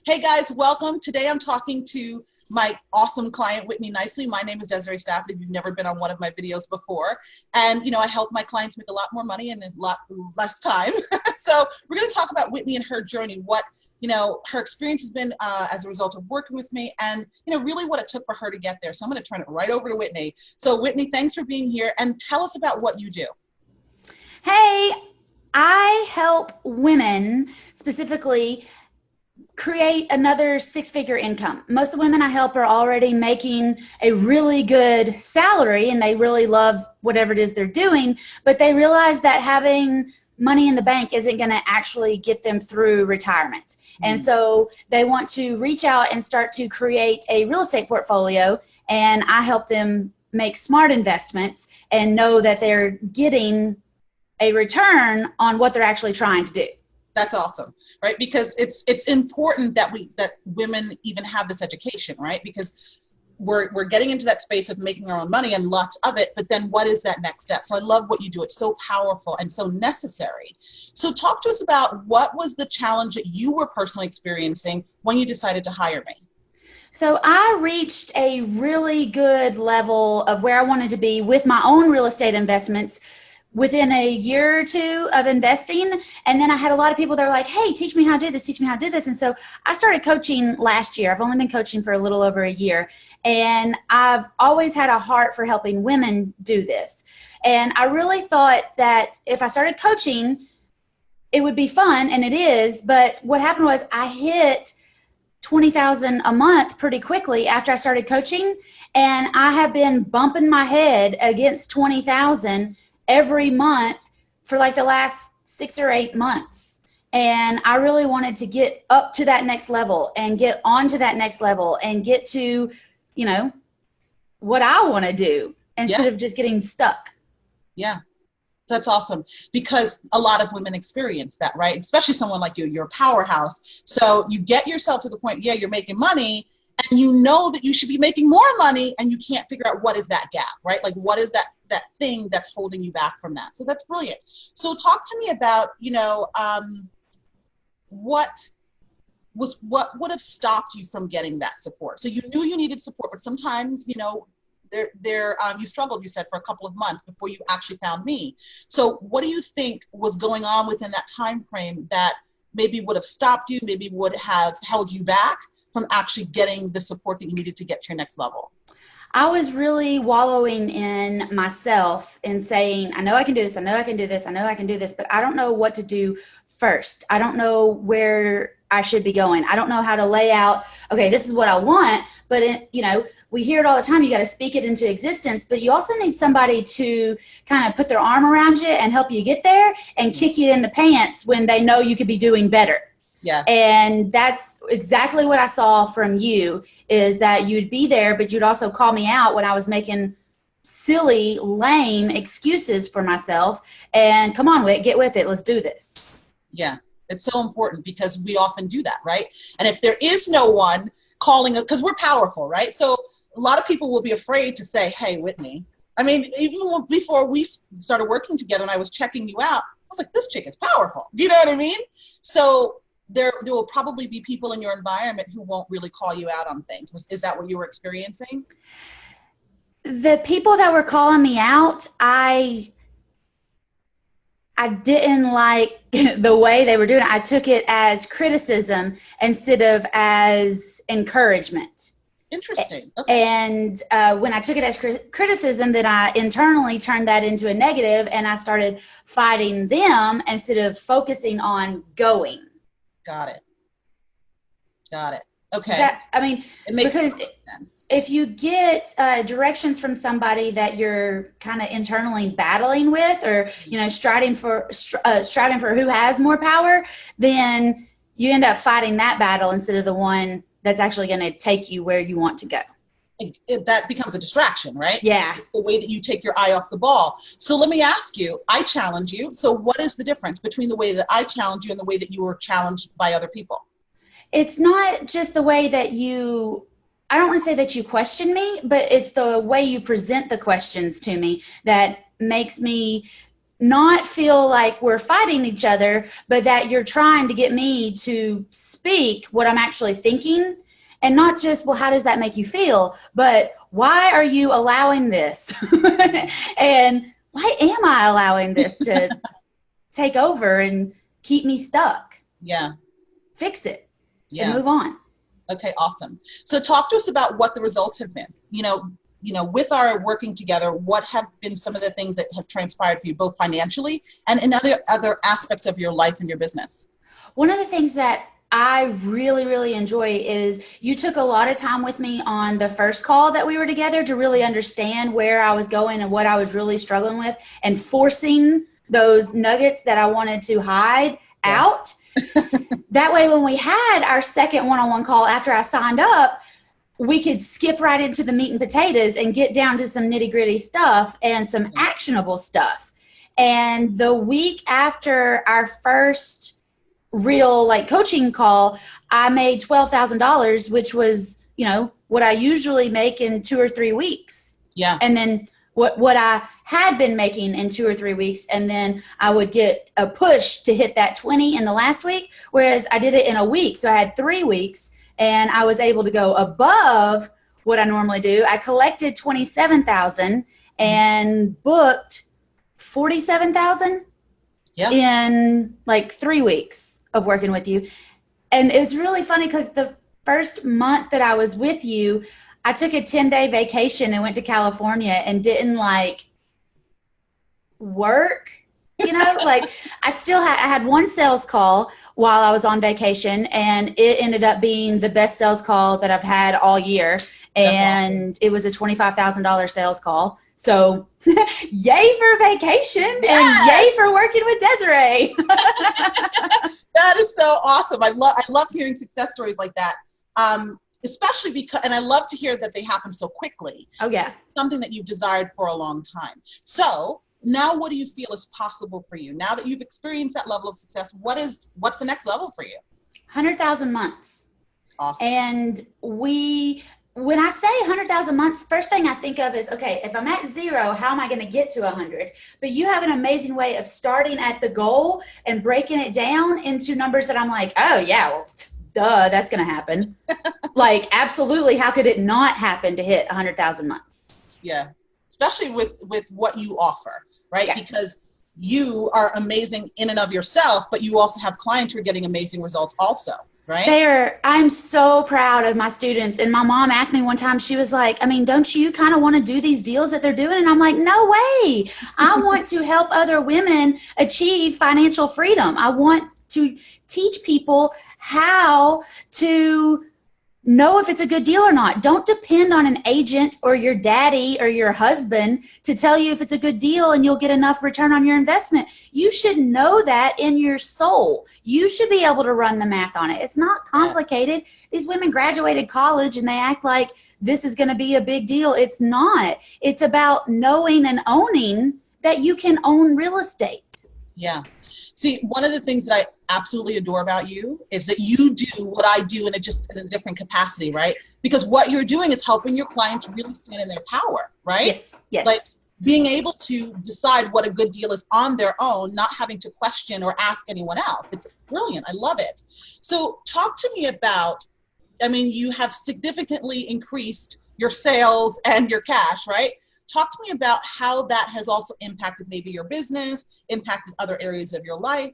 Hey guys, welcome. Today I'm talking to my awesome client, Whitney Nicely. My name is Desiree Stafford. If you've never been on one of my videos before. And, I help my clients make a lot more money in a lot less time. So we're going to talk about Whitney and her journey, what, her experience has been as a result of working with me and, really what it took for her to get there. So I'm going to turn it right over to Whitney. So Whitney, thanks for being here and tell us about what you do. Hey, I help women specifically create another six-figure income. Most of the women I help are already making a really good salary and they really love whatever it is they're doing, but they realize that having money in the bank isn't going to actually get them through retirement. And so they want to reach out and start to create a real estate portfolio, and I help them make smart investments and know that they're getting a return on what they're actually trying to do. That's awesome, right? Because it's important that women even have this education, right? Because we're getting into that space of making our own money and lots of it, but then what is that next step? So I love what you do. It's so powerful and so necessary. So talk to us about what was the challenge that you were personally experiencing when you decided to hire me? So I reached a really good level of where I wanted to be with my own real estate investments within a year or two of investing. And then I had a lot of people that were like, hey, teach me how to do this, teach me how to do this. And so I started coaching last year. I've only been coaching for a little over a year. And I've always had a heart for helping women do this. And I really thought that if I started coaching, it would be fun, and it is. But what happened was I hit 20,000 a month pretty quickly after I started coaching. And I have been bumping my head against 20,000 every month for like the last 6 or 8 months. And I really wanted to get up to that next level and get on to that next level and get to, what I want to do instead of just getting stuck. Yeah. That's awesome, because a lot of women experience that, right? Especially someone like you, you're a powerhouse. So you get yourself to the point, you're making money, and you know that you should be making more money, and you can't figure out what is that gap, right? Like what is that thing that's holding you back from that? So that's brilliant. So talk to me about, what would have stopped you from getting that support? So you knew you needed support, but sometimes, you struggled, you said, for a couple of months before you actually found me. So what do you think was going on within that time frame that maybe would have stopped you, maybe would have held you back from actually getting the support that you needed to get to your next level? I was really wallowing in myself and saying, I know I can do this, I know I can do this, I know I can do this, but I don't know what to do first. I don't know where I should be going. I don't know how to lay out, okay, this is what I want, but we hear it all the time, you got to speak it into existence, but you also need somebody to kind of put their arm around you and help you get there and kick you in the pants when they know you could be doing better. Yeah. And that's exactly what I saw from you, is that you'd be there, but you'd also call me out when I was making silly, lame excuses for myself. And come on, Whit, get with it. Let's do this. Yeah. It's so important because we often do that, right? And if there is no one calling us, because we're powerful, right? So a lot of people will be afraid to say, hey, Whitney. I mean, even before we started working together and I was checking you out, I was like, this chick is powerful. Do you know what I mean? So there will probably be people in your environment who won't really call you out on things. Is that what you were experiencing? The people that were calling me out, I didn't like the way they were doing it. I took it as criticism instead of as encouragement. Interesting. Okay. And when I took it as criticism, then I internally turned that into a negative, and I started fighting them instead of focusing on going. Got it. Okay. It makes sense. If you get directions from somebody that you're kind of internally battling with, or striving for who has more power, then you end up fighting that battle instead of the one that's actually going to take you where you want to go. That becomes a distraction, right? Yeah. It's the way that you take your eye off the ball. So let me ask you, I challenge you. So what is the difference between the way that I challenge you and the way that you were challenged by other people? It's not just the way that I don't want to say that you question me, but it's the way you present the questions to me that makes me not feel like we're fighting each other, but that you're trying to get me to speak what I'm actually thinking, and not just, well, how does that make you feel, but why are you allowing this? And why am I allowing this to take over and keep me stuck? Yeah. Fix it. Yeah. And move on. Okay, awesome. So talk to us about what the results have been. With our working together, what have been some of the things that have transpired for you, both financially and in other aspects of your life and your business? One of the things that I really, really enjoy is you took a lot of time with me on the first call that we were together to really understand where I was going and what I was really struggling with, and forcing those nuggets that I wanted to hide out. That way, when we had our second one-on-one call after I signed up, we could skip right into the meat and potatoes and get down to some nitty-gritty stuff and some actionable stuff. And the week after our first real coaching call, I made $12,000, which was, what I usually make in 2 or 3 weeks. Yeah. And then what I had been making in 2 or 3 weeks, and then I would get a push to hit that 20 in the last week, whereas I did it in a week. So I had 3 weeks, and I was able to go above what I normally do. I collected 27,000 and booked 47,000 in 3 weeks of working with you. And it was really funny because the first month that I was with you, I took a 10-day vacation and went to California and didn't work, I had one sales call while I was on vacation, and it ended up being the best sales call that I've had all year. And it was a $25,000 sales call. So yay for vacation, and yay for working with Desiree. That is so awesome. I love hearing success stories like that. Especially because, and I love to hear that they happen so quickly. Oh yeah. Something that you've desired for a long time. So now what do you feel is possible for you? Now that you've experienced that level of success, what's the next level for you? 100,000 months. Awesome. And when I say 100,000 months, first thing I think of is, okay, if I'm at 0, how am I going to get to 100? But you have an amazing way of starting at the goal and breaking it down into numbers that I'm like, oh yeah, well, duh, that's going to happen. Absolutely. How could it not happen to hit 100,000 months? Yeah. Especially with what you offer, right? Yeah. Because you are amazing in and of yourself, but you also have clients who are getting amazing results also, right? I'm so proud of my students. And my mom asked me one time, she was like, don't you kind of want to do these deals that they're doing? And I'm like, no way. I want to help other women achieve financial freedom. I want to teach people how to know if it's a good deal or not. Don't depend on an agent or your daddy or your husband to tell you if it's a good deal and you'll get enough return on your investment. You should know that in your soul. You should be able to run the math on it. It's not complicated. These women graduated college and they act like this is going to be a big deal. It's not. It's about knowing and owning that you can own real estate. Yeah. See, one of the things that I absolutely adore about you is that you do what I do in a different capacity, right? Because what you're doing is helping your clients really stand in their power, right? Yes. Being able to decide what a good deal is on their own, not having to question or ask anyone else. It's brilliant. I love it. So talk to me about, you have significantly increased your sales and your cash, right? Talk to me about how that has also impacted maybe your business, impacted other areas of your life.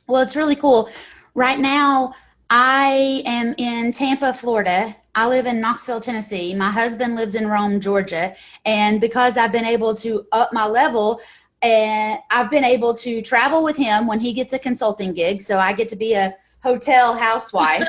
Well, it's really cool. Right now, I am in Tampa, Florida. I live in Knoxville, Tennessee. My husband lives in Rome, Georgia. And because I've been able to up my level, and I've been able to travel with him when he gets a consulting gig. So I get to be a hotel housewife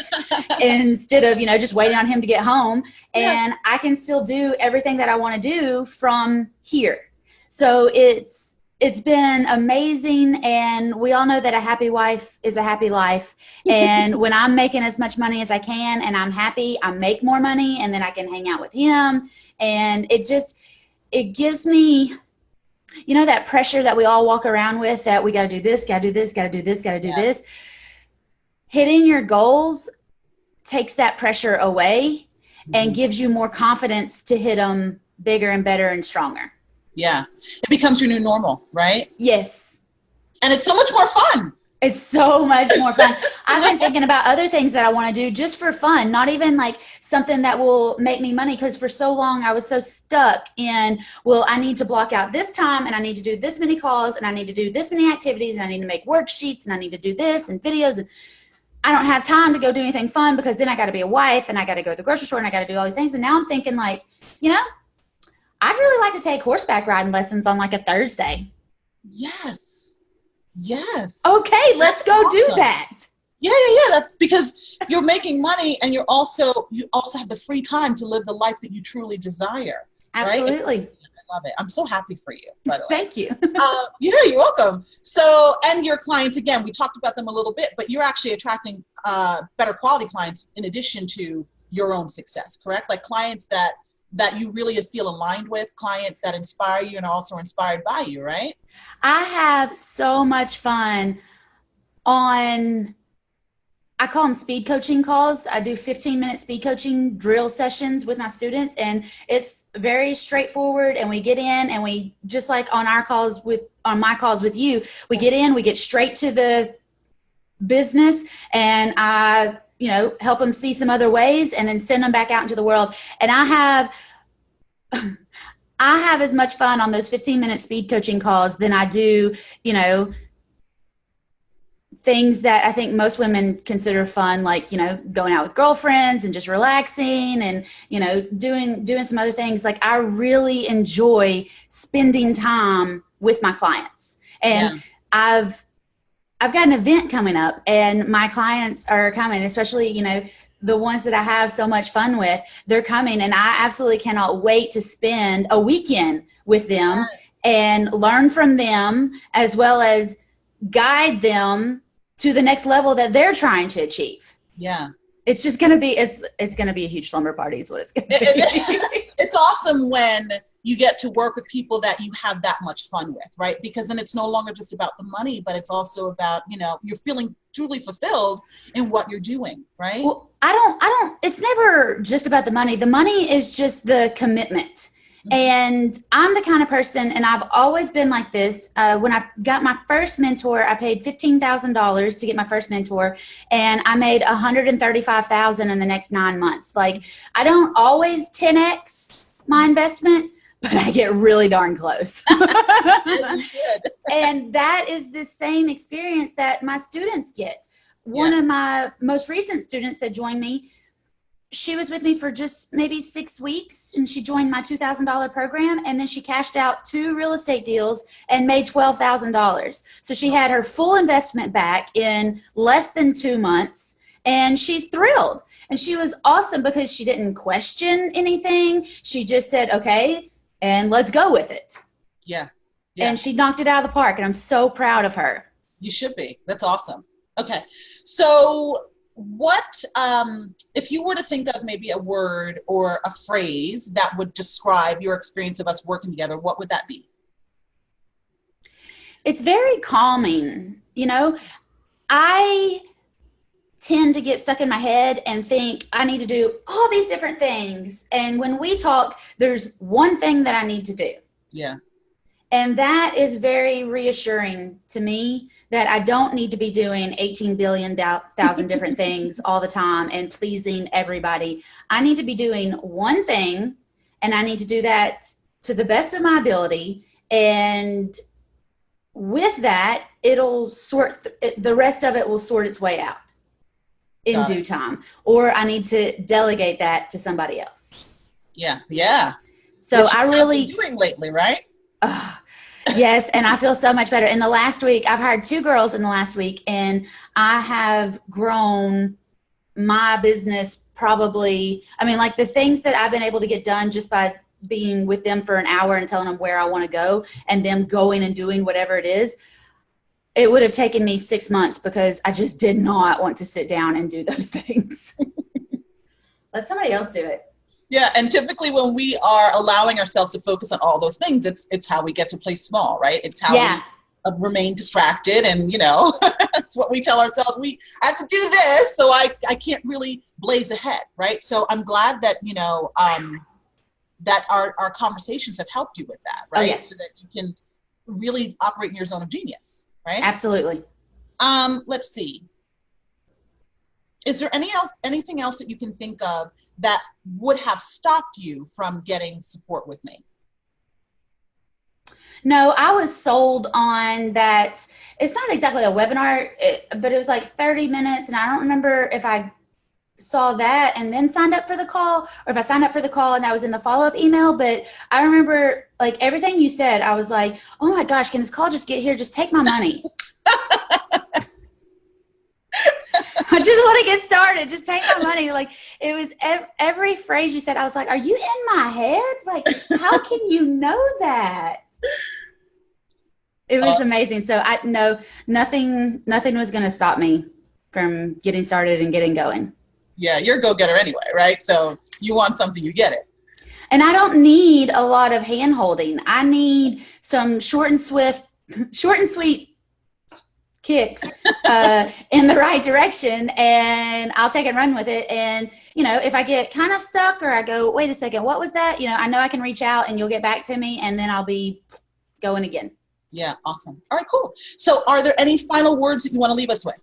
instead of, just waiting on him to get home. And I can still do everything that I want to do from here. So it's been amazing. And we all know that a happy wife is a happy life. And when I'm making as much money as I can and I'm happy, I make more money and then I can hang out with him. And it gives me, that pressure that we all walk around with, that we got to do this, got to do this, got to do this, got to do this. Hitting your goals takes that pressure away and gives you more confidence to hit them bigger and better and stronger. Yeah. It becomes your new normal, right? Yes. And it's so much more fun. It's so much more fun. I've been thinking about other things that I want to do just for fun, not even like something that will make me money. Because for so long I was so stuck in, well, I need to block out this time and I need to do this many calls and I need to do this many activities and I need to make worksheets and I need to do this and videos. And I don't have time to go do anything fun because then I got to be a wife and I got to go to the grocery store and I got to do all these things. And now I'm thinking like, I'd really like to take horseback riding lessons on like a Thursday. Yes. Yes. Okay, let's go do that. Yeah. That's because you're making money and you also have the free time to live the life that you truly desire. Absolutely. Right? I love it. I'm so happy for you, by the way. Thank you. Yeah, you're welcome. So, and your clients, again, we talked about them a little bit, but you're actually attracting better quality clients in addition to your own success, correct? Like clients that you really feel aligned with, clients that inspire you and are also inspired by you, right? I have so much fun on, I call them speed coaching calls. I do 15-minute speed coaching drill sessions with my students, and it's very straightforward. And we get in and we, just like on my calls with you, we get in, we get straight to the business, and I, help them see some other ways and then send them back out into the world. And I have as much fun on those 15-minute speed coaching calls than I do, things that I think most women consider fun, like, going out with girlfriends and just relaxing and, doing some other things. Like, I really enjoy spending time with my clients. And yeah. I've got an event coming up and my clients are coming, especially, the ones that I have so much fun with, they're coming, and I absolutely cannot wait to spend a weekend with them and learn from them, as well as guide them to the next level that they're trying to achieve. Yeah. It's just going to be, it's going to be a huge slumber party is what it's going to be. It's awesome when you get to work with people that you have that much fun with, right? Because then it's no longer just about the money, but it's also about, you're feeling truly fulfilled in what you're doing, right? Well, it's never just about the money. The money is just the commitment. Mm-hmm. And I'm the kind of person, and I've always been like this. When I got my first mentor, I paid $15,000 to get my first mentor, and I made $135,000 in the next 9 months. Like, I don't always 10x my investment, but I get really darn close. And that is the same experience that my students get. One of my most recent students that joined me, she was with me for just maybe 6 weeks, and she joined my $2,000 program, and then she cashed out 2 real estate deals and made $12,000. So she had her full investment back in less than 2 months, and she's thrilled. And she was awesome because she didn't question anything. She just said, okay, and let's go with it. Yeah. And she knocked it out of the park, and I'm so proud of her. You should be. That's awesome. Okay. So what, if you were to think of maybe a word or a phrase that would describe your experience of us working together, what would that be? It's very calming. I tend to get stuck in my head and think I need to do all these different things. And when we talk, there's one thing that I need to do. Yeah. And that is very reassuring to me, that I don't need to be doing 18 billion thousand different things all the time and pleasing everybody. I need to be doing one thing, and I need to do that to the best of my ability. And with that, it'll the rest of it will sort its way out in due time. Or I need to delegate that to somebody else. Yeah. Yeah. So which I really been doing lately, right? Yes, and I feel so much better. In the last week, I've hired 2 girls in the last week, and I have grown my business probably, like the things that I've been able to get done just by being with them for an hour and telling them where I want to go and them going and doing whatever it is. It would have taken me 6 months because I just did not want to sit down and do those things. Let somebody else do it. Yeah, and typically when we are allowing ourselves to focus on all those things, it's how we get to play small, right? It's how we remain distracted, and that's what we tell ourselves. I have to do this, so I can't really blaze ahead, right? So I'm glad that that our conversations have helped you with that, right? Oh, yes. So that you can really operate in your zone of genius, right? Absolutely. Let's see. Is there anything else that you can think of that would have stopped you from getting support with me? No, I was sold on that. It's not exactly a webinar, but it was like 30 minutes. And I don't remember if I saw that and then signed up for the call, or if I signed up for the call and that was in the follow-up email. But I remember like everything you said, I was like, oh my gosh, can this call just get here? Just take my money. I just want to get started. Just take my money. Like it was every phrase you said. I was like, are you in my head? Like, how can you know that? It was amazing. So nothing was going to stop me from getting started and getting going. Yeah, you're a go-getter anyway, right? So you want something, you get it. And I don't need a lot of hand holding. I need some short and sweet kicks in the right direction, and I'll take and run with it. And if I get kind of stuck or I go, wait a second, what was that? I know I can reach out and you'll get back to me, and then I'll be going again. Yeah, awesome. All right, cool. So are there any final words that you want to leave us with?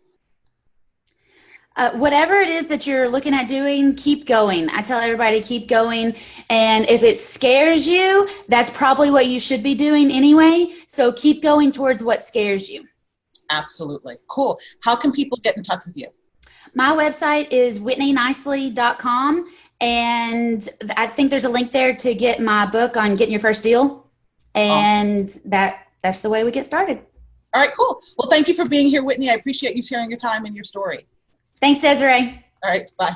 Whatever it is that you're looking at doing, keep going. I tell everybody, keep going. And if it scares you, that's probably what you should be doing anyway. So keep going towards what scares you. Absolutely. Cool. How can people get in touch with you? My website is whitneynicely.com. And I think there's a link there to get my book on getting your first deal. And that's the way we get started. All right, cool. Well, thank you for being here, Whitney. I appreciate you sharing your time and your story. Thanks, Desiree. All right, bye.